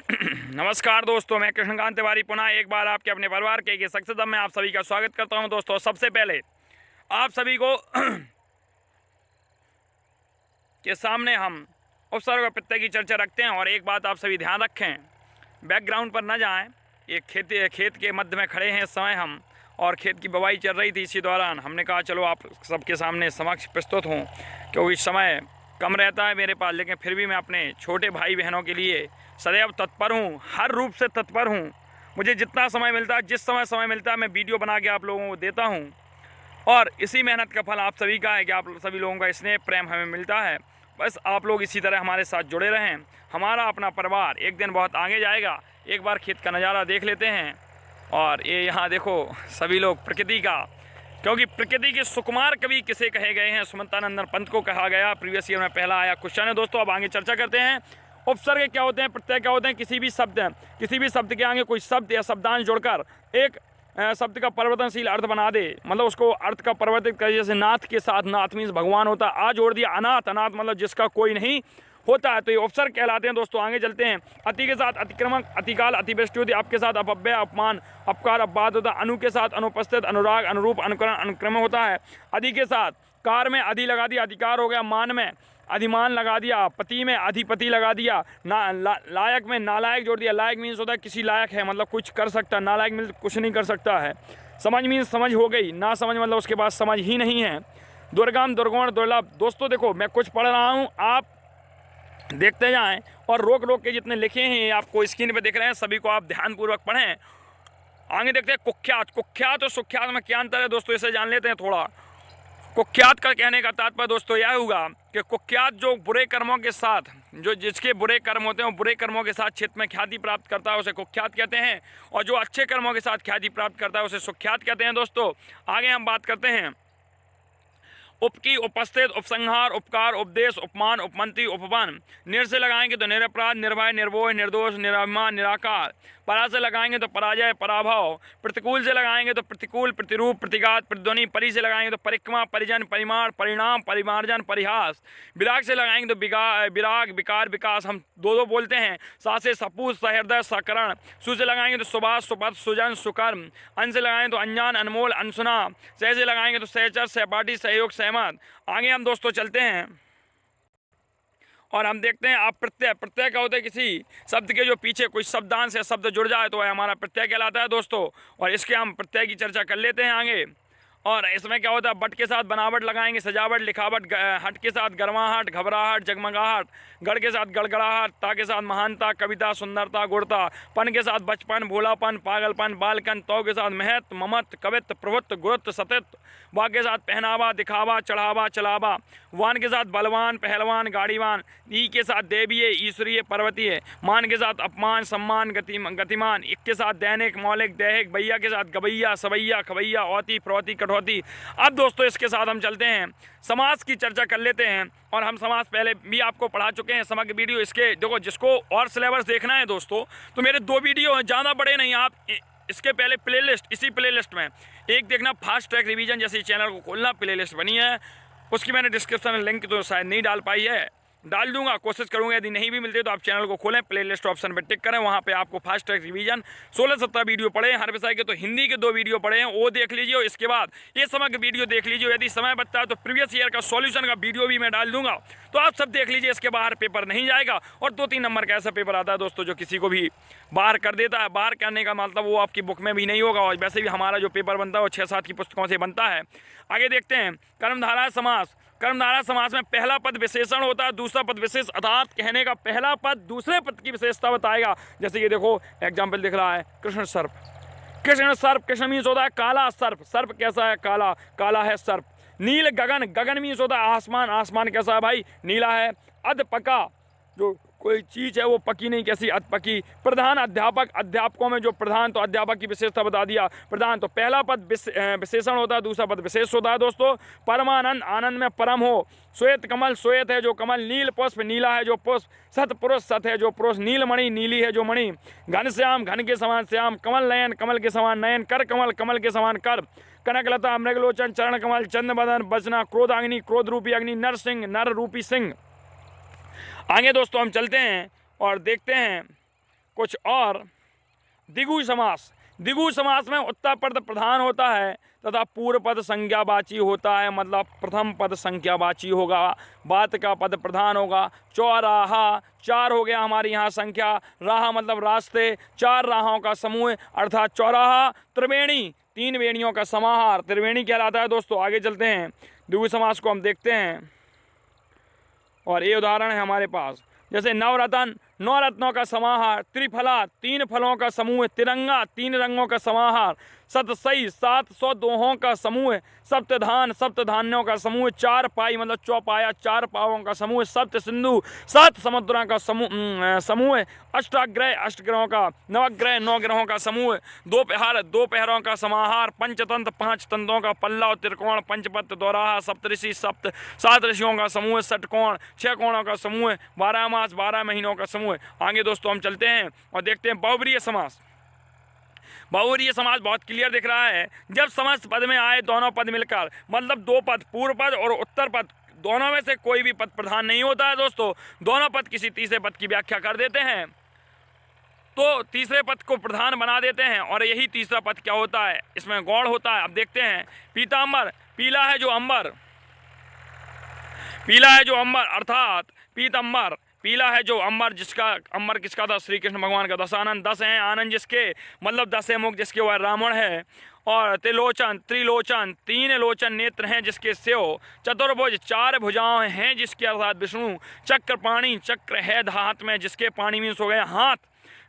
नमस्कार दोस्तों, मैं कृष्णकांत तिवारी पुनः एक बार आपके अपने परिवार के एक सक्सेस में आप सभी का स्वागत करता हूं। दोस्तों, सबसे पहले आप सभी को के सामने हम उपसर्ग प्रत्यय की चर्चा रखते हैं। और एक बात आप सभी ध्यान रखें, बैकग्राउंड पर न जाएं। ये खेत के मध्य में खड़े हैं इस समय हम, और खेत की बुवाई चल रही थी। इसी दौरान हमने कहा चलो आप सबके सामने समक्ष प्रस्तुत हूँ, क्योंकि समय कम रहता है मेरे पास, लेकिन फिर भी मैं अपने छोटे भाई बहनों के लिए सदैव तत्पर हूँ, हर रूप से तत्पर हूँ। मुझे जितना समय मिलता है, जिस समय मिलता है, मैं वीडियो बना के आप लोगों को देता हूँ। और इसी मेहनत का फल आप सभी का है कि आप सभी लोगों का स्नेह प्रेम हमें मिलता है। बस आप लोग इसी तरह हमारे साथ जुड़े रहें। हमारा अपना परिवार एक दिन बहुत आगे जाएगा। एक बार खेत का नज़ारा देख लेते हैं। और ये यहाँ देखो सभी लोग प्रकृति का, क्योंकि प्रकृति के सुकुमार कवि किसे कहे गए हैं, सुमंतानंदन पंत को कहा गया। प्रीवियस ईयर में पहला आया क्वेश्चन है दोस्तों। अब आगे चर्चा करते हैं। उपसर्ग क्या होते हैं, प्रत्यय क्या होते हैं। किसी भी शब्द के आगे कोई शब्द या शब्दांश जोड़कर एक शब्द का परिवर्तनशील अर्थ बना दे, मतलब उसको अर्थ का परिवर्तित कर। जैसे नाथ के साथ नाथ मीन्स भगवान होता है, आ जोड़ दिया अनाथ, अनाथ मतलब जिसका कोई नहीं होता है, तो ये उपसर्ग कहलाते हैं। दोस्तों आगे चलते हैं। अति के साथ अतिक्रमण, अतिकाल, अतिवृष्टि होती है। आपके साथ अपव्यय, अपमान, अपकार, अपवाद होता है। अनु के साथ अनुपस्थित, अनुराग, अनुरूप, अनुकरण, अनुक्रम होता है। अधि के साथ कार में अधि लगा दिया, अधिकार हो गया। मान में अधिमान लगा दिया, पति में अधिपति लगा दिया। लायक में नालायक जोड़ दिया। लायक मीन्स होता है किसी लायक है, मतलब कुछ कर सकता है। नालायक मीन्स कुछ नहीं कर सकता है। समझ मीन्स समझ हो गई, ना समझ मतलब उसके पास समझ ही नहीं है। दुर्गम, दुर्गुण, दुर्लभ। दोस्तों देखो, मैं कुछ पढ़ रहा हूँ, आप देखते जाएं और रोक रोक के जितने लिखे हैं आपको स्क्रीन पे दिख रहे हैं, सभी को आप ध्यानपूर्वक पढ़ें। आगे देखते हैं कुख्यात। कुख्यात और सुख्यात में क्या अंतर है दोस्तों, इसे जान लेते हैं थोड़ा। कुख्यात का कहने का तात्पर्य दोस्तों यह होगा कि कुख्यात जो बुरे कर्मों के साथ, जो जिसके बुरे कर्म होते हैं, बुरे कर्मों के साथ क्षेत्र में ख्याति प्राप्त करता है, उसे कुख्यात कहते हैं। और जो अच्छे कर्मों के साथ ख्याति प्राप्त करता है, उसे सुख्यात कहते हैं। दोस्तों आगे हम बात करते हैं। उप की उपस्थित, उपसंहार, उपकार, उपदेश, उपमान, उपमंत्री, उपवन। निर से लगाएंगे तो निरपराध, निर्भय, निर्भोज, निर्दोष, निराभिमान, निराकार। परा से लगाएंगे तो पराजय, पराभव। प्रतिकूल से लगाएंगे तो प्रतिकूल, प्रतिरूप, प्रतिघात, प्रतिध्वनि। परि से लगाएंगे तो परिक्रमा, परिजन, परिमाण, परिणाम, परिमार्जन, परिहास। विराग से लगाएंगे तो विराग, विकार, विकास। हम दो बोलते हैं। सा से सपूत, सहृदय, सकरण। सु से लगाएंगे तो सुभाष, सुपथ, सुजन, सुकर्म। अन से लगाएंगे तो अनजान, अनमोल, अनसुना। सह से लगाएंगे तो सहचर, सहपाठी, सहयोग, सहमत। आगे हम दोस्तों चलते हैं और हम देखते हैं आप प्रत्यय। प्रत्यय क्या होता है, किसी शब्द के जो पीछे कोई शब्दांश या शब्द जुड़ जाए तो वह हमारा प्रत्यय कहलाता है दोस्तों। और इसके हम प्रत्यय की चर्चा कर लेते हैं आगे। और इसमें क्या होता है, बट के साथ बनावट लगाएंगे, सजावट, लिखावट। हट के साथ गर्माहट, घबराहट, जगमगाहट। गढ़ के साथ गड़गड़ाहट। ता के साथ महानता, कविता, सुंदरता, गुणता। पन के साथ बचपन, भोलापन, पागलपन, बालकन। तौ के साथ महत्व, ममत्व, कवित्व, प्रभुत्व, गुरुत्व, सतित्व। वा के साथ पहनावा, दिखावा, चढ़ावा, चलावा। वान के साथ बलवान, पहलवान, गाड़ीवान। ई के साथ देवीय, ईश्वरीय, पर्वतीय। मान के साथ अपमान, सम्मान, गतिमान। इक के साथ दैनिक, मौलिक, दैहिक। बैया के साथ गवैया, सवैया, खवैया, औती, प्रौती, कठौती। अब दोस्तों इसके साथ हम चलते हैं, समास की चर्चा कर लेते हैं। और हम समास पहले भी आपको पढ़ा चुके हैं, समग्र वीडियो इसके देखो। जिसको और सिलेबस देखना है दोस्तों, तो मेरे 2 वीडियो हैं, ज़्यादा बड़े नहीं। आप इसके पहले प्लेलिस्ट, इसी प्लेलिस्ट में एक देखना, फास्ट ट्रैक रिवीजन, जैसे चैनल को खोलना, प्लेलिस्ट बनी है, उसकी मैंने डिस्क्रिप्शन में लिंक तो शायद नहीं डाल पाई है, डाल दूंगा, कोशिश करूंगा। यदि नहीं भी मिलते तो आप चैनल को खोलें, प्लेलिस्ट ऑप्शन पर टिक करें, वहां पे आपको फास्ट ट्रैक रिवीजन 16-17 वीडियो पढ़े हैं हर विषय के। तो हिंदी के 2 वीडियो पढ़े हैं, वो देख लीजिए। और इसके बाद ये समग्र वीडियो देख लीजिए। यदि समय बचता है तो प्रीवियस ईयर का सॉल्यूशन का वीडियो भी मैं डाल दूंगा, तो आप सब देख लीजिए। इसके बाहर पेपर नहीं जाएगा। और 2-3 नंबर का ऐसा पेपर आता है दोस्तों जो किसी को भी बाहर कर देता है। बाहर करने का मतलब वो आपकी बुक में भी नहीं होगा। और वैसे भी हमारा जो पेपर बनता है वो 6-7 की पुस्तकों से बनता है। आगे देखते हैं कर्मधारय समास। कर्मधारय समास में पहला पद विशेषण होता है, दूसरा पद विशेष, अर्थात कहने का पहला पद दूसरे पद की विशेषता बताएगा। जैसे ये देखो एग्जाम्पल दिख रहा है, कृष्ण सर्प। कृष्ण सर्प, कृष्ण मीन्स होता है काला सर्प। सर्प कैसा है, काला, काला है सर्प। नील गगन, गगन मीन्स होता है आसमान। आसमान कैसा है भाई, नीला है। अध पका, जो कोई चीज़ है वो पकी नहीं, कैसी अधपकी। प्रधान, अध्यापक, अध्यापकों में जो प्रधान, तो अध्यापक की विशेषता बता दिया। प्रधान तो पहला पद विशेषण होता है, दूसरा पद विशेष होता है दोस्तों। परमानंद, आनंद में परम हो। श्वेत कमल, श्वेत है जो कमल। नील पुष्प, नीला है जो पुष्प। सत पुरुष, सत है जो पुरुष। नीलमणि, नीली है जो मणि। घनश्याम, घन के समान श्याम। कमल नयन, कमल के समान नयन। कर कमल, कमल के समान कर। कनकलता, मृगलोचन, चरण कमल। चंद्रबदन, बचना। क्रोधाग्नि, क्रोध रूपी अग्नि। नर सिंह, नर रूपी सिंह। आगे दोस्तों हम चलते हैं और देखते हैं कुछ और द्विगु समास। द्विगु समास में उत्तर पद प्रधान होता है तथा पूर्व पद संज्ञावाची होता है, मतलब प्रथम पद संज्ञावाची होगा, बात का पद प्रधान होगा। चौराहा, चार हो गया हमारी यहाँ संख्या, राह मतलब रास्ते, चार राहों का समूह अर्थात चौराहा। त्रिवेणी, तीन वेणियों का समाहार त्रिवेणी कहलाता है। दोस्तों आगे चलते हैं, द्विगु समास को हम देखते हैं और ये उदाहरण है हमारे पास, जैसे नवरत्न, नौ रत्नों का समाहार। त्रिफला, तीन फलों का समूह। तिरंगा, तीन रंगों का समाहार। सतसई, 700 दोहों का समूह। सप्तधान, सप्तधान्यों का समूह। चार पाई मतलब चौपाया, चार पावों का समूह। सप्त सिंधु, 7 समुद्रों का समूह। अष्टाग्रह, अष्टग्रहों का। नवग्रह, 9 ग्रहों का समूह। दोपहर, दोपहरों का समाहार। पंचतंत्र, 5 तंत्रों का पल्लव। त्रिकोण, पंचपत्र, दोराहा। सप्तऋषि, 7 ऋषियों का समूह। षटकोण, 6 कोणों का समूह। 12 मास, 12 महीनों का समूह। आगे दोस्तों हम चलते हैं और देखते हैं बहुव्रीहि समास। बहुव्रीहि समास बहुत क्लियर दिख रहा है, जब समस्त पद में आए दोनों पद मिलकर, मतलब दो पद, पूर्व पद और उत्तर पद, दोनों में से कोई भी पद प्रधान नहीं होता है दोस्तों, दोनों पद किसी तीसरे पद की व्याख्या कर देते हैं, तो तीसरे पद को प्रधान बना देते हैं और यही तीसरा पद क्या होता है, इसमें गौड़ होता है। अब देखते हैं, पीतांबर, पीला है जो अंबर, पीला है जो अंबर अर्थात पीतांबर, पीला है जो अंबर, जिसका अंबर किसका था, श्री कृष्ण भगवान का। 10 आनंद, 10 हैं आनंद जिसके, मतलब 10 मुख जिसके वह रावण है। और त्रिलोचन, त्रिलोचन, 3 लोचन नेत्र हैं जिसके सेव। चतुर्भुज, 4 भुजाएं हैं जिसके अर्थात विष्णु। चक्रपाणी, चक्र है हाथ में जिसके, पाणी मीन्स हो गया हाथ,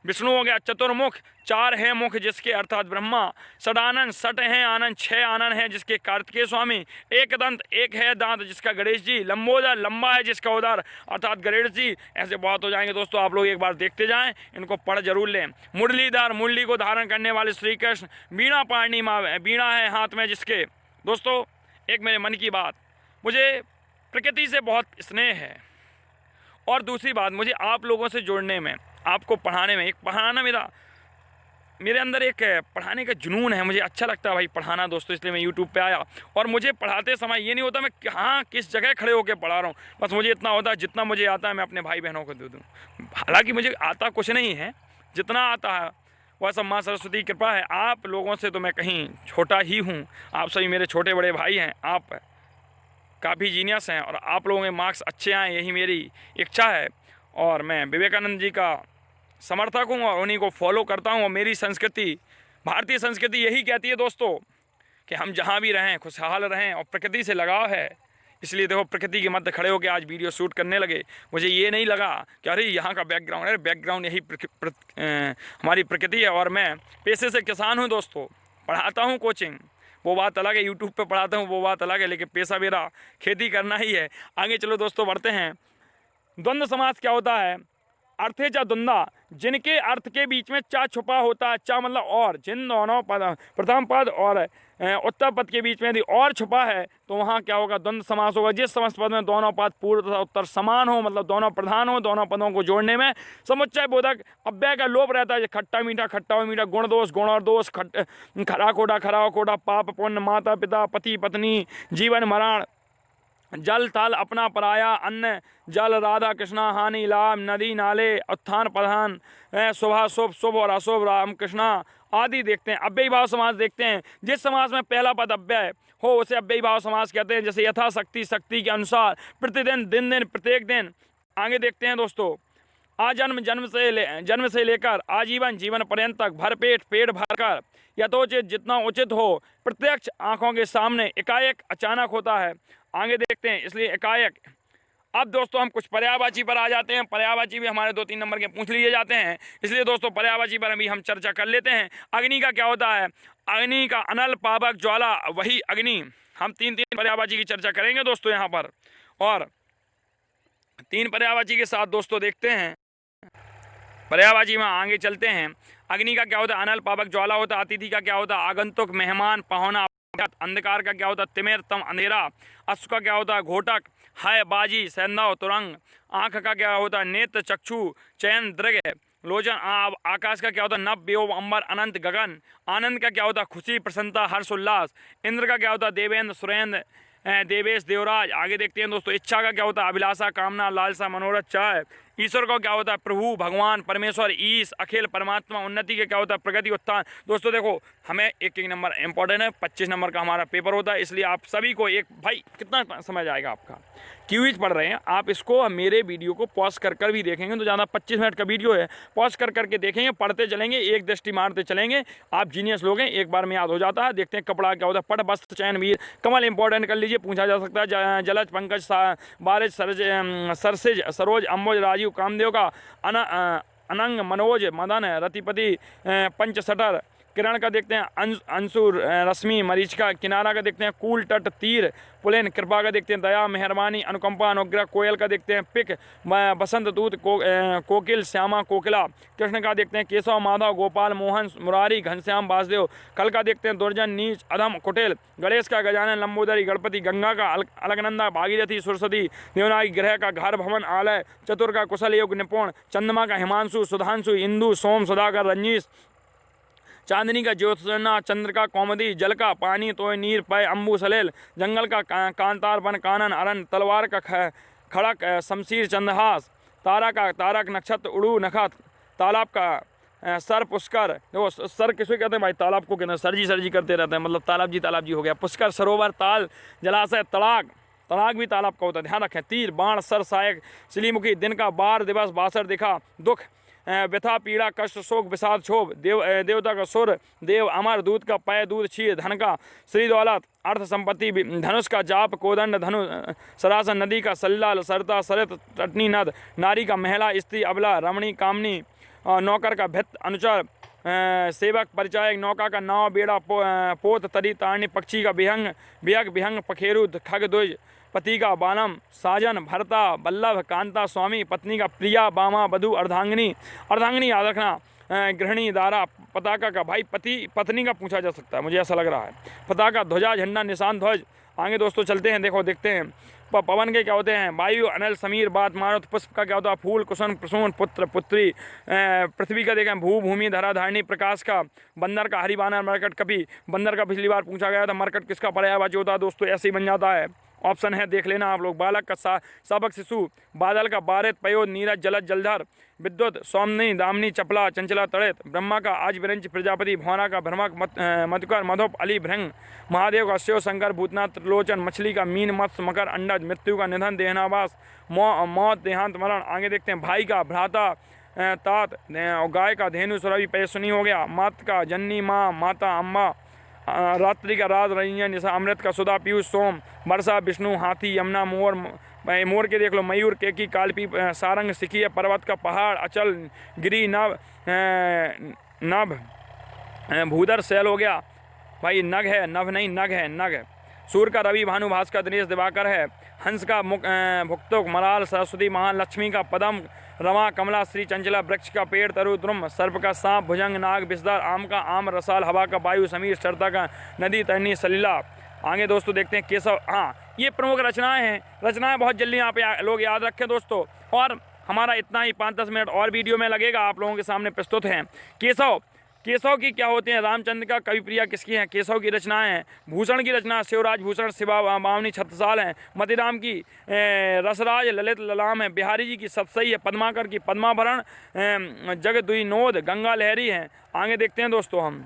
विष्णु हो गया। चतुर्मुख, 4 हैं मुख जिसके अर्थात ब्रह्मा। षडानंद, 6 हैं आनंद, 6 आनंद हैं जिसके कार्तिकेय स्वामी। एक दंत, 1 है दांत जिसका गणेश जी। लंबोदर, लंबा है जिसका उदर अर्थात गणेश जी। ऐसे बहुत हो जाएंगे दोस्तों, आप लोग एक बार देखते जाएं, इनको पढ़ जरूर लें। मुरलीधर, मुरली को धारण करने वाले श्री कृष्ण। वीणा पाणी माँ, वीणा है हाथ में जिसके। दोस्तों एक मेरे मन की बात, मुझे प्रकृति से बहुत स्नेह है और दूसरी बात मुझे आप लोगों से जोड़ने में, आपको पढ़ाने में, एक पढ़ाना मेरे अंदर एक पढ़ाने का जुनून है, मुझे अच्छा लगता है भाई पढ़ाना दोस्तों, इसलिए मैं यूट्यूब पे आया। और मुझे पढ़ाते समय ये नहीं होता मैं कहाँ किस जगह खड़े होकर पढ़ा रहा हूँ, बस मुझे इतना होता है जितना मुझे आता है मैं अपने भाई बहनों को दे दूँ। हालांकि मुझे आता कुछ नहीं है, जितना आता है वह सब माँ सरस्वती की कृपा है। आप लोगों से तो मैं कहीं छोटा ही हूँ, आप सभी मेरे छोटे बड़े भाई हैं, आप काफ़ी जीनियस हैं और आप लोगों के मार्क्स अच्छे आएँ यही मेरी इच्छा है। और मैं विवेकानंद जी का समर्थक हूँ और उन्हीं को फॉलो करता हूँ। और मेरी संस्कृति, भारतीय संस्कृति यही कहती है दोस्तों कि हम जहाँ भी रहें खुशहाल रहें और प्रकृति से लगाव है। इसलिए देखो प्रकृति के मध्य खड़े होकर आज वीडियो शूट करने लगे। मुझे ये नहीं लगा कि अरे यहाँ का बैकग्राउंड है, बैकग्राउंड यही हमारी प्रकृति है। और मैं पेशे से किसान हूँ दोस्तों, पढ़ाता हूँ कोचिंग, वो बात अलग है, यूट्यूब पे पढ़ाता हूँ वो बात अलग है, लेकिन पेशा मेरा खेती करना ही है। आगे चलो दोस्तों बढ़ते हैं। द्वंद्व समास क्या होता है, अर्थे चा द्वंद्वा, जिनके अर्थ के बीच में चा छुपा होता है, चा मतलब और, जिन दोनों पद, प्रथम पद और उत्तर पद के बीच में यदि और छुपा है तो वहाँ क्या होगा, द्वंद्व समास होगा। जिस समस्त पद में दोनों पद पूर्व तथा उत्तर समान हो, मतलब दोनों प्रधान हो, दोनों पदों को जोड़ने में समुच्चय बोधक अव्यय का लोप रहता है। खट्टा मीठा, खट्टा और मीठा, गुण दोष, गुण और दोष, खरा खोटा, खरा और खोटा, पाप पुण्य, माता पिता, पति पत्नी, जीवन मरण, जल थल अपना पराया, अन्न जल, राधा कृष्णा, हानि लाभ, नदी नाले, उत्थान प्रधान, शुभ शुभ, शुभ और अशुभ, राम कृष्णा आदि देखते हैं। अव्ययी भाव समास देखते हैं। जिस समास में पहला पद अव्यय हो उसे अव्ययी भाव समास कहते हैं। जैसे यथाशक्ति, शक्ति के अनुसार, प्रतिदिन, दिन दिन, प्रत्येक दिन। आगे देखते हैं दोस्तों, आजन्म, जन्म से लेकर आजीवन, जीवन पर्यंत तक, भरपेट, पेट भरकर, यथोचित, जितना उचित हो, प्रत्यक्ष, आंखों के सामने, एकाएक, अचानक होता है। आगे देखते हैं, इसलिए एकाएक। अब दोस्तों हम कुछ पर्यायवाची पर आ जाते हैं। पर्यायवाची भी हमारे 2-3 नंबर के पूछ लिए जाते हैं, इसलिए दोस्तों पर्यायवाची पर अभी हम चर्चा कर लेते हैं। अग्नि का क्या होता है, अग्नि का अनल, पावक, ज्वाला, वही अग्नि। हम 3 पर्यायवाची की चर्चा करेंगे दोस्तों यहाँ पर, और 3 पर्यायवाची के साथ दोस्तों देखते हैं पर्यायवाची में आगे चलते हैं। अग्नि का क्या होता है, अनल, पावक, ज्वाला होता है। अतिथि का क्या होता है, आगंतुक, मेहमान, पहुना। अंधकार का क्या होता है, तिमिर, तम, अंधेरा। अश्व का क्या होता है, घोटक, है, बाजी, सैंधव, तुरंग। आँख का क्या होता है, नेत्र, चक्षु, चयन, दृग, लोचन। आकाश का क्या होता है, नभ, व्योम, अंबर, अनंत, गगन। आनंद का क्या होता है, खुशी, प्रसन्नता, हर्ष, उल्लास। इंद्र का क्या होता है, देवेंद्र, सुरेंद्र, देवेश, देवराज। आगे देखते हैं दोस्तों, इच्छा का क्या होता है, अभिलाषा, कामना, लालसा, मनोरथ, चाह। ईश्वर का क्या होता है? प्रभु, भगवान, परमेश्वर, ईश, अखिल, परमात्मा। उन्नति के क्या होता है? प्रगति, उत्थान। दोस्तों देखो, हमें एक एक नंबर इंपॉर्टेंट है, 25 नंबर का हमारा पेपर होता है, इसलिए आप सभी को एक, भाई कितना समय जाएगा आपका? क्विज पढ़ रहे हैं आप, इसको मेरे वीडियो को पॉज कर भी देखेंगे तो ज़्यादा 25 मिनट का वीडियो है, पॉज करके देखेंगे, पढ़ते चलेंगे, एक दृष्टि मारते चलेंगे, आप जीनियस लोग हैं, एक बार में याद हो जाता है। देखते हैं कपड़ा क्या होता है? पट, वस्त्र, चयन, वीर, कमल इंपॉर्टेंट कर लीजिए, पूछा जा सकता है। जलज, पंकज, बारिश, सरसिज, सरोज, अम्बोज, राजीव, कामदेव का अनंग, मनोज, मदन, रतिपति, पंचसटर, किरण का देखते हैं अंशुर, रश्मि, मरीचिका, किनारा का देखते हैं कूल, तट, तीर, पुलेन, कृपा का देखते हैं दया, मेहरबानी, अनुकंपा, अनुग्रह, कोयल का देखते हैं पिक, बसंत दूत, कोकिल, श्यामा, कोकिला, कृष्ण का देखते हैं केशव, माधव, गोपाल, मोहन, मुरारी, घनश्याम, वासुदेव, कल का देखते हैं दुर्जन, नीच, अधम, कुटिल, गणेश का गजानन, लंबोदरी, गणपति, गंगा का अलकनंदा, भागीरथी, सरस्वती, देवनागी, ग्रह का घर, भवन, आलय, चतुर का कुशल, योग, निपुण, चंद्रमा का हिमांशु, सुधांशु, इंदु, सोम, सुधाकर, रंजीश, चांदनी का ज्योत्सना, चंद्र का कौमुदी, जल का पानी, तोय, नीर, पय, अम्बु, सलेल, जंगल का कांतार, वन, कानन, अरन, तलवार का खड़क, शमशीर, चंद्रहास, तारा का तारक, नक्षत्र, उड़ू, नखत, तालाब का सर, पुष्कर। देखो सर किसको कहते हैं भाई? तालाब को कहते हैं, सरजी करते रहते हैं, मतलब तालाब जी हो गया। पुष्कर, सरोवर, ताल, जलाशय, तड़ाक भी तालाब का होता है, ध्यान रखें। तीर, बाण, सर, सहायक, सिलीमुखी, दिन का, बार, दिवस, बासर, दिखा, दुख, व्यथा, पीड़ा, कष्ट, शोक, विषाद, क्षोभ, देवता का सुर, देव, अमर, दूध का पय, दूध, क्षीर, धन का, श्री, दौलत, अर्थ, संपत्ति, धनुष का जाप, कोदंड, धनु, सरासन, नदी का सल्ला, सरता, सरित, तटनी, नद, नारी का महिला, स्त्री, अबला, रमणी, कामनी, नौकर का भित्त, अनुचर, सेवक, परिचायक, नौका का नाव, बेड़ा, पोत, तरी, तारणी, पक्षी का विहंग, पखेरु, खग, ध्वज, पति का बालम, साजन, भरता, बल्लभ, कांता, स्वामी, पत्नी का प्रिया, बामा, वधु, अर्धांगिनी याद रखना, गृहिणी, दारा, पताका का भाई पत्नी का पूछा जा सकता है, मुझे ऐसा लग रहा है। पताका, ध्वजा, झंडा, निशान, ध्वज। आगे दोस्तों चलते हैं, देखो देखते हैं पवन के क्या होते हैं? वायु, अनल, समीर, बात, मारुत। पुष्प का क्या होता है? फूल, कुसुम, प्रसून, पुत्र, पुत्री। पृथ्वी का देखें भू, भूमि, धरा, धारिणी। प्रकाश का बंदर का हरिबानर, मरकट, कपि। बंदर का पिछली बार पूछा गया था, मरकट किसका पर्यायवाची होता है? दोस्तों ऐसे ही बन जाता है, ऑप्शन है देख लेना आप लोग। बालक का शावक, शिशु। बादल का बारित, पयोद, नीरज, जलद, जलधर। विद्युत, सौमनी, दामिनी, चपला, चंचला, तड़ित। ब्रह्मा का आज, विरंच, प्रजापति। भौरा का भ्रमक, मधुकर, मधुप, अली, भृंग। महादेव का शिव, शंकर, भूतनाथ, त्रिलोचन। मछली का मीन, मत्स्य, मकर, अंडज। मृत्यु का निधन, देहनावास, मौत, देहांत, मरण। आगे देखते हैं भाई का भ्राता, तात। और गाय का धेनु, सुरभि, पैसुनी हो गया। मात का जननी, माँ, माता, अम्मा। रात्रि का राज, रंजन, जैसा। अमृत का सुधा, पीयूष, सोम। वर्षा, विष्णु। हाथी, यमुना। मोर के देख लो, मयूर, केकी, कालपी, सारंग, सिखिया। पर्वत का पहाड़, अचल, गिरी, नभ, भूधर, शैल हो गया भाई। नग है, नभ नहीं, नग है, नग। सूर्य का रवि, भानु, भास्कर, दिनेश, दिवाकर है। हंस का भुक्तुक, मलाल, सरस्वती, महालक्ष्मी का पदम, रमा, कमला, श्री, चंचला। वृक्ष का पेड़, तरु, द्रुम। सर्प का सांप, भुजंग, नाग, विषधर। आम का आम, रसाल। हवा का वायु, समीर। चरता का नदी, तरनी, सलीला। आगे दोस्तों देखते हैं केशव। हाँ, ये प्रमुख रचनाएं हैं, रचनाएं बहुत जल्दी यहाँ पे लोग याद रखें दोस्तों। और हमारा इतना ही 5-10 मिनट और वीडियो में लगेगा, आप लोगों के सामने प्रस्तुत हैं केशव की क्या होते हैं? रामचंद्र का कवि प्रिया किसकी हैं? केशव की रचनाएं हैं। भूषण की रचना शिवराज भूषण, शिवा बावनी, छत्रसाल हैं। मतिराम की रसराज, ललित ललाम है। बिहारी जी की सतसई है। पद्माकर की पद्माभरण, जगद्विनोद, गंगा लहरी हैं। आगे देखते हैं दोस्तों हम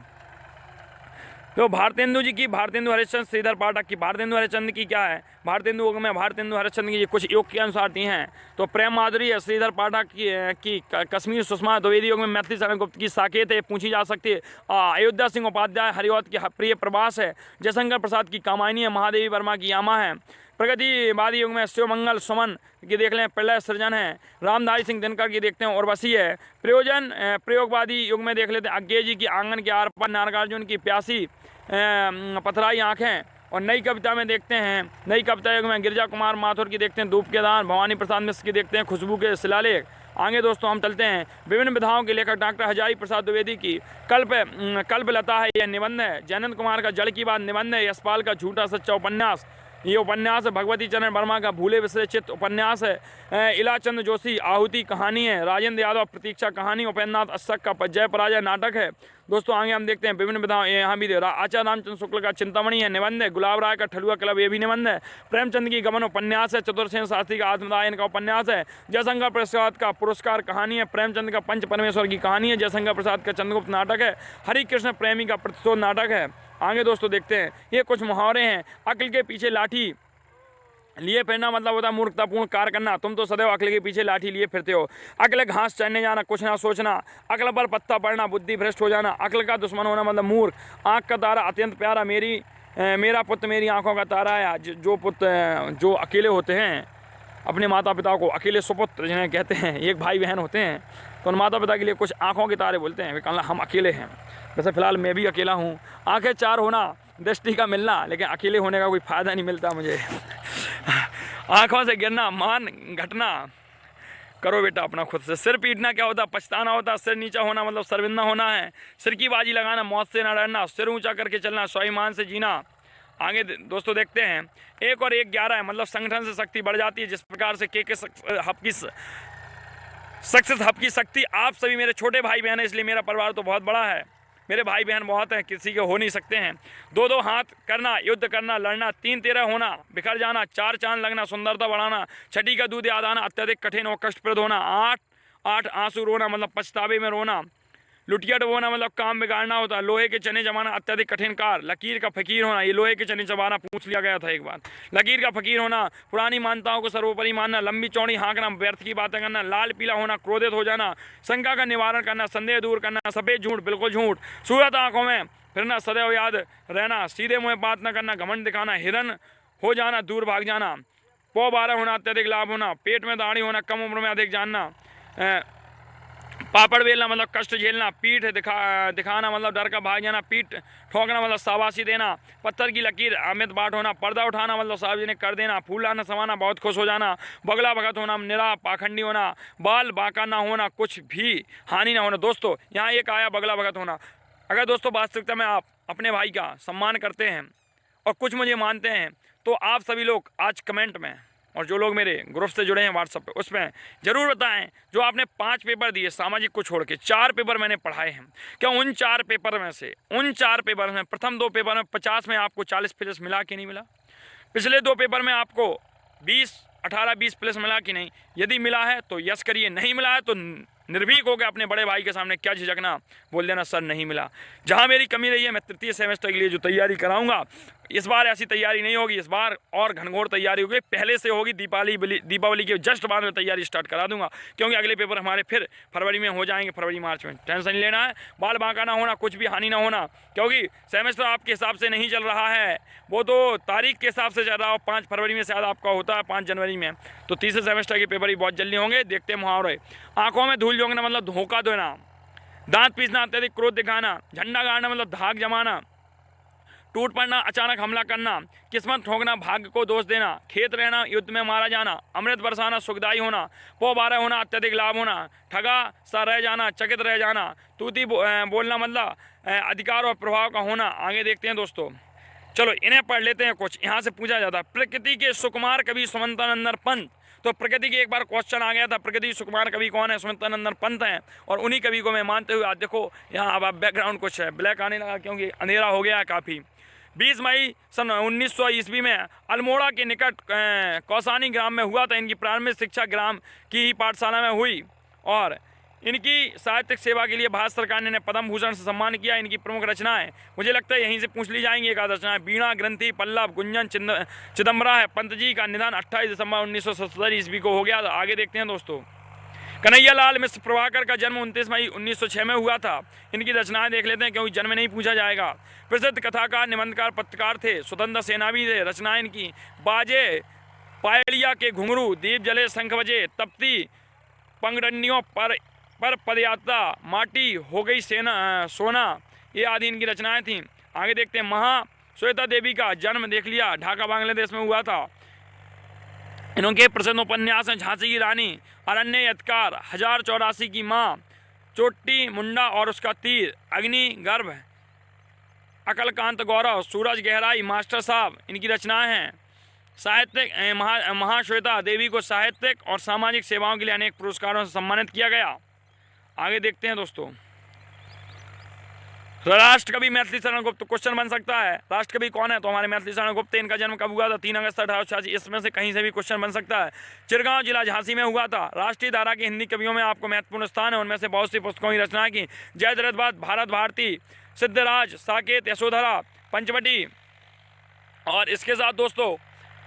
तो भारतेंदु जी की, भारतेंदु हरिश्चंद्र, श्रीधर पाठक की। भारतेंदु हरिश्चंद्र की क्या है? भारतेंदु में भारतेंदु हरिश्चंद्र की कुछ योग के अनुसार दी हैं तो प्रेम माधुरी है। श्रीधर पाठक की कश्मीर सुषमा। द्विवेदी योग में मैथिली शरण गुप्त की साकेत है, पूछी जा सकती है। अयोध्या सिंह उपाध्याय हरिऔध की प्रिय प्रवास है। जयशंकर प्रसाद की कामायनी है। महादेवी वर्मा की यामा है। प्रगतिवादी युग में शिवमंगल सुमन की देख लें, प्रलय सृजन है। रामधारी सिंह दिनकर की देखते हैं, उर्वशी है। प्रयोगवादी युग में देख लेते हैं, अज्ञे जी की आंगन के आर पार। नागार्जुन की प्यासी पथराई आँखें। और नई कविता में देखते हैं, नई कविता युग में गिरजा कुमार माथुर की देखते हैं, धूप के दान। भवानी प्रसाद मिश्र की देखते हैं, खुशबू के शिलालेख। आगे दोस्तों हम चलते हैं, विभिन्न विधाओं के लेखक डॉक्टर हजारी प्रसाद द्विवेदी की कल्पलता है, यह निबंध है। जयनंद कुमार का जड़ की बात निबंध है। यशपाल का झूठा सच्चा उपन्यास, ये उपन्यास है। भगवती चरण वर्मा का भूले बिसरे चित्त उपन्यास है। इलाचंद जोशी आहुति कहानी है। राजेंद्र यादव प्रतीक्षा कहानी। उपेंद्रनाथ अशक का जय पराजय नाटक है। दोस्तों आगे हम देखते हैं विभिन्न विधाओं, यहाँ भी आचार्य रामचंद्र शुक्ल का चिंतामणि है, निबंध है। गुलाब राय का ठलुआ क्लब, ये भी निबंध है। प्रेमचंद की गमन उपन्यास है। चतुर्सेन शास्त्री का आत्मदायन का उपन्यास है। जयशंकर प्रसाद का पुरस्कार कहानी है। प्रेमचंद का पंच परमेश्वर की कहानी है। जयशंकर प्रसाद का चंद्रगुप्त नाटक है। हरि कृष्ण प्रेमी का प्रतिशोध नाटक है। आगे दोस्तों देखते हैं, ये कुछ मुहावरे हैं। अक्ल के पीछे लाठी लिए फिरना मतलब होता है मूर्खतापूर्ण कार्य करना। तुम तो सदैव अक्ल के पीछे लाठी लिए फिरते हो। अक्ल घास चढ़ने जाना, कुछ ना सोचना। अक्ल पर पत्ता पड़ना, बुद्धि भ्रष्ट हो जाना। अक्ल का दुश्मन होना मतलब मूर्ख। आँख का तारा अत्यंत प्यारा, मेरा पुत्र मेरी आँखों का तारा है। जो पुत्र जो अकेले होते हैं, अपने माता पिता को अकेले सुपुत्र जिन्हें कहते हैं, एक भाई बहन होते हैं, तो उन माता पिता के लिए कुछ आँखों के तारे बोलते हैं। वे कहना हम अकेले हैं। वैसे फिलहाल मैं भी अकेला हूँ। आँखें चार होना, दृष्टि का मिलना, लेकिन अकेले होने का कोई फ़ायदा नहीं मिलता मुझे। आँखों से गिरना, मान घटना, करो बेटा अपना खुद से। सिर पीटना क्या होता है? पछताना होता है। सिर नीचा होना मतलब शर्मिंदा होना है। सिर की बाजी लगाना, मौत से न डरना। सिर ऊंचा करके चलना, स्वाभिमान से जीना। आगे दोस्तों देखते हैं, 1 और 1 11 है मतलब संगठन से शक्ति बढ़ जाती है। जिस प्रकार से के सक्सेस हब की शक्ति आप सभी मेरे छोटे भाई बहन हैं, इसलिए मेरा परिवार तो बहुत बड़ा है। मेरे भाई बहन बहुत हैं, किसी के हो नहीं सकते हैं। 2-2 हाथ करना, युद्ध करना, लड़ना। 3-13 होना, बिखर जाना। 4 चांद लगना, सुंदरता बढ़ाना। छठी का दूध याद आना, अत्यधिक कठिन और कष्टप्रद होना। 8 आंसू रोना मतलब पछतावे में रोना। लुटिया डुबोना मतलब काम बिगाड़ना होता है। लोहे के चने जमाना, अत्यधिक कठिन कार्य। लकीर का फकीर होना, ये लोहे के चने चबाना पूछ लिया गया था एक बार। लकीर का फकीर होना, पुरानी मान्यताओं को सर्वोपरि मानना। लंबी चौड़ी हाँकना, व्यर्थ की बातें करना। लाल पीला होना, क्रोधित हो जाना। शंका का निवारण करना, संदेह दूर करना। सफ़ेद झूठ, बिल्कुल झूठ। सूरत आंखों में फिरना, सदैव याद रहना। सीधे मुँह बात न करना, घमंड दिखाना। हिरन हो जाना, दूर भाग जाना। पौ 12 होना, अत्यधिक लाभ होना। पेट में दाढ़ी होना, कम उम्र में अधिक जानना। पापड़ बेलना मतलब कष्ट झेलना। पीठ दिखाना मतलब डर का भाग जाना। पीठ ठोकना मतलब शाबाशी देना। पत्थर की लकीर, अमित बाट होना। पर्दा उठाना मतलब सार्वजनिक कर देना। फूल आना समाना, बहुत खुश हो जाना। बगला भगत होना, निरा पाखंडी होना। बाल बांका ना होना, कुछ भी हानि ना होना। दोस्तों यहाँ एक आया बगला भगत होना। अगर दोस्तों वास्तविकता में आप अपने भाई का सम्मान करते हैं और कुछ मुझे मानते हैं, तो आप सभी लोग आज कमेंट में, और जो लोग मेरे ग्रुप से जुड़े हैं व्हाट्सएप पे, उसमें ज़रूर बताएं जो आपने 5 पेपर दिए सामाजिक को छोड़ के, 4 पेपर मैंने पढ़ाए हैं, क्या उन 4 पेपर में से, उन 4 पेपर में प्रथम 2 पेपर में 50 में आपको 40 प्लस मिला कि नहीं मिला? पिछले 2 पेपर में आपको 18-20 प्लस मिला कि नहीं? यदि मिला है तो यस करिए, नहीं मिला है तो निर्भीक हो गए अपने बड़े भाई के सामने क्या झिझकना, बोल देना सर नहीं मिला। जहाँ मेरी कमी रही है, मैं तृतीय सेमेस्टर के लिए जो तैयारी कराऊंगा, इस बार ऐसी तैयारी नहीं होगी, इस बार और घनघोर तैयारी होगी, पहले से होगी। दीपावली के जस्ट बाद में तैयारी स्टार्ट करा दूंगा, क्योंकि अगले पेपर हमारे फिर फरवरी में हो जाएंगे, फरवरी मार्च में। टेंशन नहीं लेना है, बाल बांका ना होना, कुछ भी हानि ना होना, क्योंकि सेमेस्टर आपके हिसाब से नहीं चल रहा है, वो तो तारीख के हिसाब से चल रहा हो। 5 फरवरी में शायद आपका होता है, 5 जनवरी में, तो तीसरे सेमेस्टर के पेपर ही बहुत जल्दी होंगे। देखते हैं मुहावरे। आंखों में धूल झोंकना मतलब धोखा देना। दांत पीसना, अत्यधिक क्रोध दिखाना। झंडा गाड़ना मतलब धाक जमाना। टूट पड़ना, अचानक हमला करना। किस्मत ठोकना, भाग्य को दोष देना। खेत रहना, युद्ध में मारा जाना। अमृत बरसाना, सुखदायी होना। पौ 12 होना, अत्यधिक लाभ होना। ठगा सा रह जाना, चकित रह जाना। तूती बोलना मतलब अधिकार और प्रभाव का होना। आगे देखते हैं दोस्तों, चलो इन्हें पढ़ लेते हैं। कुछ यहाँ से पूछा जाता है, प्रकृति के सुकुमार कवि सुमंतानंद पंत। तो प्रकृति के एक बार क्वेश्चन आ गया था, प्रकृति सुकुमार कवि कौन है? सुमंतानंद पंत हैं, और उन्हीं कवि को मैं मानते हुए आज देखो यहाँ अब बैकग्राउंड कुछ है, ब्लैक आने लगा क्योंकि अंधेरा हो गया है काफ़ी। 20 मई सन 1900 ईस्वी में अल्मोड़ा के निकट कौसानी ग्राम में हुआ था। इनकी प्रारंभिक शिक्षा ग्राम की ही पाठशाला में हुई, और इनकी साहित्यिक सेवा के लिए भारत सरकार ने पद्म भूषण से सम्मान किया। इनकी प्रमुख रचनाएं मुझे लगता है यहीं से पूछ ली जाएंगी। एक आध रचनाएं, वीणा, ग्रंथि, पल्लव, गुंजन, चिदम्बरा है। पंत जी का निधन 28 दिसंबर 1977 ईस्वी को हो गया। आगे देखते हैं दोस्तों, कन्हैया लाल मिश्र प्रभाकर का जन्म 29 मई 1906 में हुआ था। इनकी रचनाएं देख लेते हैं क्योंकि जन्म नहीं पूछा जाएगा। प्रसिद्ध कथाकार, निबंधकार, पत्रकार थे, स्वतंत्र सेनानी थे। रचनाएं इनकी, बाजे पायलिया के घुंघरू, दीप जले शंख बजे, तपती पंगडंडियों पर पदयात्रा, माटी हो गई सोना, ये आदि इनकी रचनाएं थीं। आगे देखते हैं, महाश्वेता देवी का जन्म देख लिया, ढाका बांग्लादेश में हुआ था। इनके प्रसिद्ध उपन्यास हैं झांसी की रानी, अरण्य यत्कार, 1084 की माँ, चोटी मुंडा और उसका तीर, अग्नि गर्भ, अकलकांत गौरव, सूरज गहराई, मास्टर साहब इनकी रचनाएं हैं। साहित्यिक महाश्वेता देवी को साहित्यिक और सामाजिक सेवाओं के लिए अनेक पुरस्कारों से सम्मानित किया गया। आगे देखते हैं दोस्तों, राष्ट्र कवि मैथिली शरण गुप्त क्वेश्चन बन सकता है। राष्ट्र कवि कौन है? तो हमारे मैथिली शरण गुप्त। इनका जन्म कब हुआ था? 3 अगस्त 1886। इसमें से कहीं से भी क्वेश्चन बन सकता है। चिरगांव जिला झांसी में हुआ था। राष्ट्रीय धारा के हिंदी कवियों में आपको महत्वपूर्ण स्थान है। उनमें से बहुत सी पुस्तकों की रचना की। जयद्रथवाद, भारत भारती, सिद्धराज, साकेत, यशोधरा, पंचवटी। और इसके साथ दोस्तों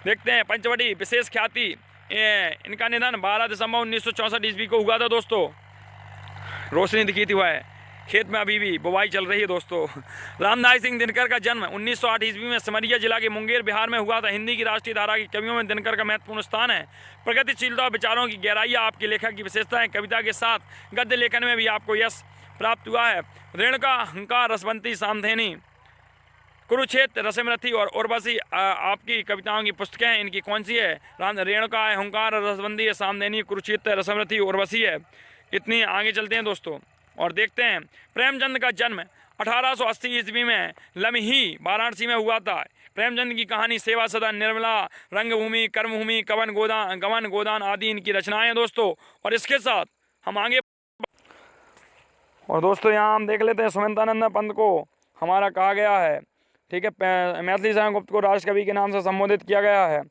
देखते हैं पंचवटी विशेष ख्याति। इनका निधन 12 दिसंबर 1964 ईस्वी को हुआ था दोस्तों। रोशनी दिखी थी हुआ है, खेत में अभी भी बुवाई चल रही है दोस्तों। रामधारी सिंह दिनकर का जन्म 1908 ईस्वी में सिमरिया जिला के मुंगेर बिहार में हुआ था। हिंदी की राष्ट्रीय धारा की कवियों में दिनकर का महत्वपूर्ण स्थान है। प्रगतिशीलता और विचारों की गहराई आपके लेखक की विशेषताएं। कविता के साथ गद्य लेखन में भी आपको यश प्राप्त हुआ है। रेणुका, हंकार, रसवंती, सामधेनी, कुरुक्षेत्र, रसमरथी और उर्वशी आपकी कविताओं की पुस्तकें हैं। इनकी कौन सी है? रेणुका है, हुंकार, रसवंती है, सामधेनी, कुरुक्षेत्र, रसमरथी, उर्वशी है। इतनी आगे चलते हैं दोस्तों और देखते हैं प्रेमचंद का जन्म 1880 ईस्वी में लम्ही वाराणसी में हुआ था। प्रेमचंद की कहानी सेवा सदन, निर्मला, रंगभूमि, कर्मभूमि, गवन गोदान आदि इनकी रचनाएं हैं दोस्तों। और इसके साथ हम आगे और दोस्तों यहाँ हम देख लेते हैं सुमंतानंद पंत को हमारा कहा गया है, ठीक है, मैथिली शरण गुप्त को राष्ट्र कवि के नाम से संबोधित किया गया है।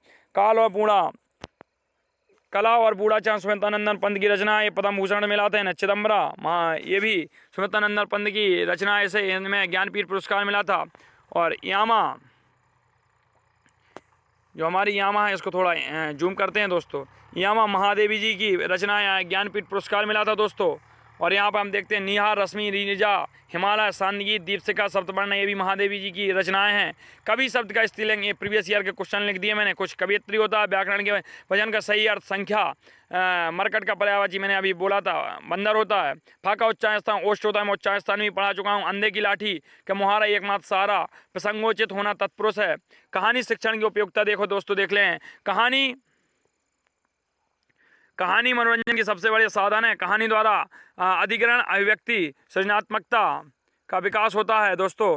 कला और बूढ़ाचार सुमंतानंद पंत की रचना। ये पद्म भूषण मिला थे। चिदम्बरा, ये भी सुमंतानंद पंत की रचना। ऐसे इनमें ज्ञानपीठ पुरस्कार मिला था। और यामा, जो हमारी यामा है इसको थोड़ा जूम करते हैं दोस्तों। यामा महादेवी जी की रचना ज्ञानपीठ पुरस्कार मिला था दोस्तों। और यहाँ पर हम देखते हैं निहार, रश्मि, रीनिजा, हिमालय, सांदगीत, दीपशिखा, सप्तवर्ण, ये भी महादेवी जी की रचनाएं हैं। कवि शब्द का स्त्रीलिंग, ये प्रीवियस ईयर के क्वेश्चन लिख दिए मैंने। कुछ कवियत्री होता है, व्याकरण के वचन का सही अर्थ, संख्या, मरकट का पर्यायवाची मैंने अभी बोला था, बंदर होता है, फाका उच्चारण स्थान, ओष्ठ होता है, मैं उच्चारण स्थान भी पढ़ा चुका हूँ। अंधे की लाठी का मुहारा एकमात्र सहारा, प्रसंगोचित होना तत्पुरुष है। कहानी शिक्षण की उपयोगिता देखो दोस्तों, देख लें। कहानी मनोरंजन की सबसे बड़ी साधन है। कहानी द्वारा अधिग्रहण, अभिव्यक्ति, सृजनात्मकता का विकास होता है दोस्तों।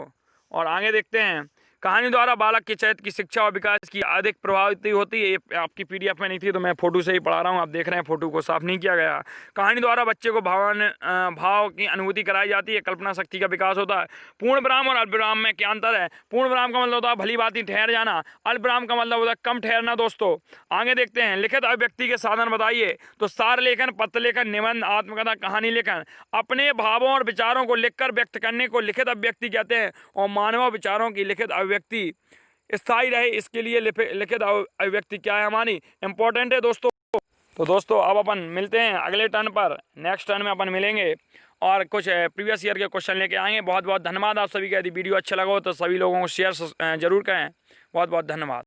और आगे देखते हैं, कहानी द्वारा बालक के चरित्र की शिक्षा और विकास की अधिक प्रभावित होती है। ये आपकी पीडीएफ में नहीं थी तो मैं फोटो से ही पढ़ा रहा हूँ। आप देख रहे हैं फोटो को साफ नहीं किया गया। कहानी द्वारा बच्चे को भाव की अनुभूति कराई जाती है। कल्पना शक्ति का विकास होता है। पूर्ण विराम और अल्प विराम में क्या अंतर है? पूर्ण विराम का मतलब होता है भली बात ही ठहर जाना। अल्प विराम का मतलब होता है कम ठहरना दोस्तों। आगे देखते हैं, लिखित अभिव्यक्ति के साधन बताइए। तो सार लेखन, पत्र लेखन, निबंध, आत्मकथा, कहानी लेखन। अपने भावों और विचारों को लिखकर व्यक्त करने को लिखित अभिव्यक्ति कहते हैं। और मानव विचारों की लिखित अभिव्यक्ति स्थायी रहे, इसके लिए लिखित अभिव्यक्ति क्या है हमारी, इंपॉर्टेंट है दोस्तों। तो दोस्तों अब अपन मिलते हैं अगले टर्न पर। नेक्स्ट टर्न में अपन मिलेंगे और कुछ प्रीवियस ईयर के क्वेश्चन लेके आएंगे। बहुत बहुत धन्यवाद आप सभी का। यदि वीडियो अच्छा लगा हो तो सभी लोगों को शेयर जरूर करें। बहुत बहुत धन्यवाद।